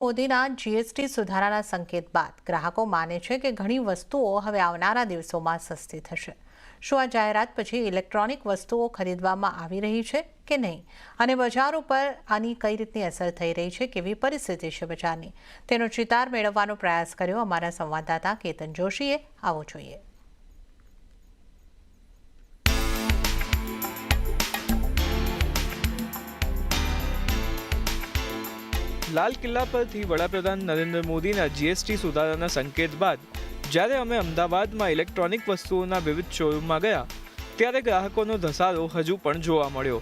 મોદીના જીએસટી સુધારાના સંકેત બાદ ગ્રાહકો માને છે કે ઘણી વસ્તુઓ હવે આવનારા દિવસોમાં સસ્તી થશે। શું આ જાહેરાત પછી ઇલેક્ટ્રોનિક વસ્તુઓ ખરીદવામાં આવી રહી છે કે નહીં, અને બજાર ઉપર આની કઈ રીતની અસર થઈ રહી છે, કેવી પરિસ્થિતિ છે બજારની, તેનો ચિતાર મેળવવાનો પ્રયાસ કર્યો અમારા સંવાદદાતા કેતન જોશીએ। આવો જોઈએ। લાલ કિલ્લા પરથી વડાપ્રધાન નરેન્દ્ર મોદીના જીએસટી સુધારાના સંકેત બાદ જ્યારે અમે અમદાવાદમાં ઇલેક્ટ્રોનિક વસ્તુઓના વિવિધ શોરૂમમાં ગયા ત્યારે ગ્રાહકોનો ધસારો હજુ પણ જોવા મળ્યો,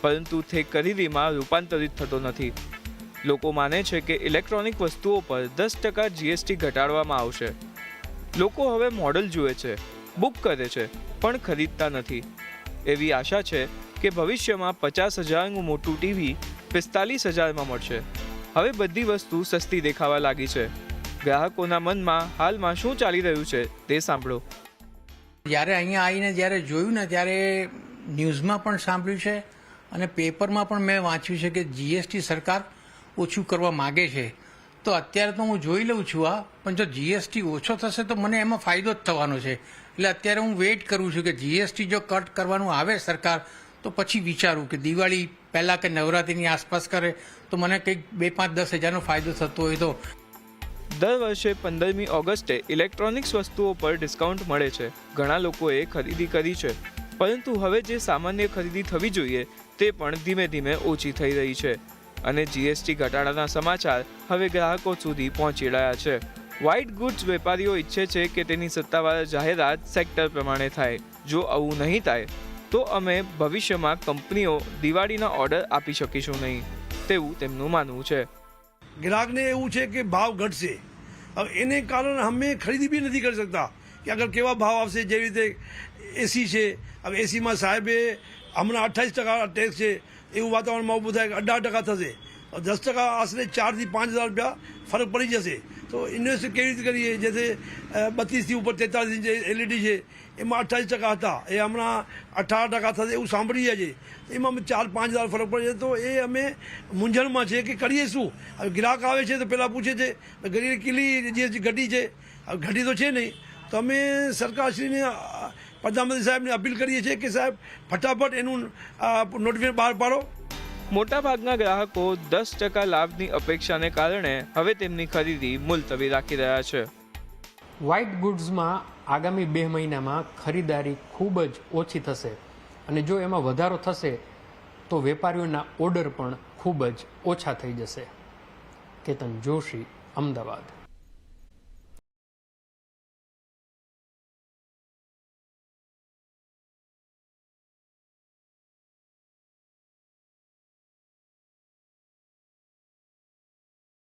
પરંતુ તે ખરીદીમાં રૂપાંતરિત થતો નથી। લોકો માને છે કે ઇલેક્ટ્રોનિક વસ્તુઓ પર 10% જીએસટી ઘટાડવામાં આવશે। લોકો હવે મોડલ જુએ છે, બુક કરે છે, પણ ખરીદતા નથી। એવી આશા છે કે ભવિષ્યમાં 50,000નું મોટું ટીવી 45,000માં મળશે। હવે બધી વસ્તુ સસ્તી દેખાવા લાગી છે। ગ્રાહકોના મનમાં હાલમાં શું ચાલી રહ્યું છે તે સાંભળો। જ્યારે અહીંયા આવીને જ્યારે જોયું ને ત્યારે ન્યૂઝમાં પણ સાંભળ્યું છે અને પેપરમાં પણ મેં વાંચ્યું છે કે જીએસટી સરકાર ઓછું કરવા માગે છે। તો અત્યારે તો હું જોઈ લઉં છું પણ જો જીએસટી ઓછો થશે તો મને એમાં ફાયદો જ થવાનો છે। એટલે અત્યારે હું વેઇટ કરું છું કે જીએસટી જો કટ કરવાનું આવે સરકાર તો પછી વિચારું કે દિવાળી પહેલાં કે નવરાત્રિની આસપાસ કરે તો મને કંઈક 2-5-10 હજારનો ફાયદો થતો હોય તો। દર વર્ષે 15મી ઓગસ્ટે ઇલેક્ટ્રોનિક્સ વસ્તુઓ પર ડિસ્કાઉન્ટ મળે છે। ઘણા લોકોએ ખરીદી કરી છે, પરંતુ હવે જે સામાન્ય ખરીદી થવી જોઈએ તે પણ ધીમે ધીમે ઓછી થઈ રહી છે, અને જીએસટી ઘટાડાના સમાચાર હવે ગ્રાહકો સુધી પહોંચી રહ્યા છે। વ્હાઇટ ગુડ્સ વેપારીઓ ઈચ્છે છે કે તેની સત્તાવાર જાહેરાત સેક્ટર પ્રમાણે થાય। જો આવું નહીં થાય તો અમે ભવિષ્યમાં કંપનીઓ દિવાળીના ઓર્ડર આપી શકીશું નહીં, તેવું તેમનું માનવું છે। ગ્રાહકને એવું છે કે ભાવ ઘટશે, હવે એને કારણે અમે ખરીદી બી નથી કરી શકતા કે આગળ કેવા ભાવ આવશે। જેવી રીતે એસી છે, હવે એસીમાં સાહેબે હમણાં 28% ટેક્સ છે, એવું વાતાવરણમાં ઊભું થાય કે 18% થશે, 10% આશરે 4,000 થી 5,000 રૂપિયા ફરક પડી જશે। તો ઇન્વેસ્ટ કેવી રીતે કરીએ? જેથી 32થી ઉપર 43 ઇંચ એલઈડી છે, એમાં 28% હતા, એ હમણાં 18% થશે એવું સાંભળીએ છીએ। એમાં અમે 4-5 હજાર ફરક પડે છે, તો એ અમે મૂંઝવણમાં છે કે કરીએ શું। હવે ગ્રાહક આવે છે તો પહેલાં પૂછે છે ગરીબ કેટલી જીએસટી ઘટી છે, હવે ઘટી તો છે નહીં। તો અમે સરકારશ્રીને, પ્રધાનમંત્રી સાહેબને અપીલ કરીએ છીએ કે સાહેબ ફટાફટ એનું નોટિફિકેશન બહાર પાડો। મોટાભાગના ગ્રાહકો 10% લાભની અપેક્ષાને કારણે હવે તેમની ખરીદી મુલતવી રાખી રહ્યા છે। વ્હાઇટ ગુડ્સમાં આગામી 2 મહિનામાં ખરીદારી ખૂબ જ ઓછી થશે, અને જો એમાં વધારો થશે તો વેપારીઓના ઓર્ડર પણ ખૂબ જ ઓછા થઈ જશે। કેતન જોશી, અમદાવાદ।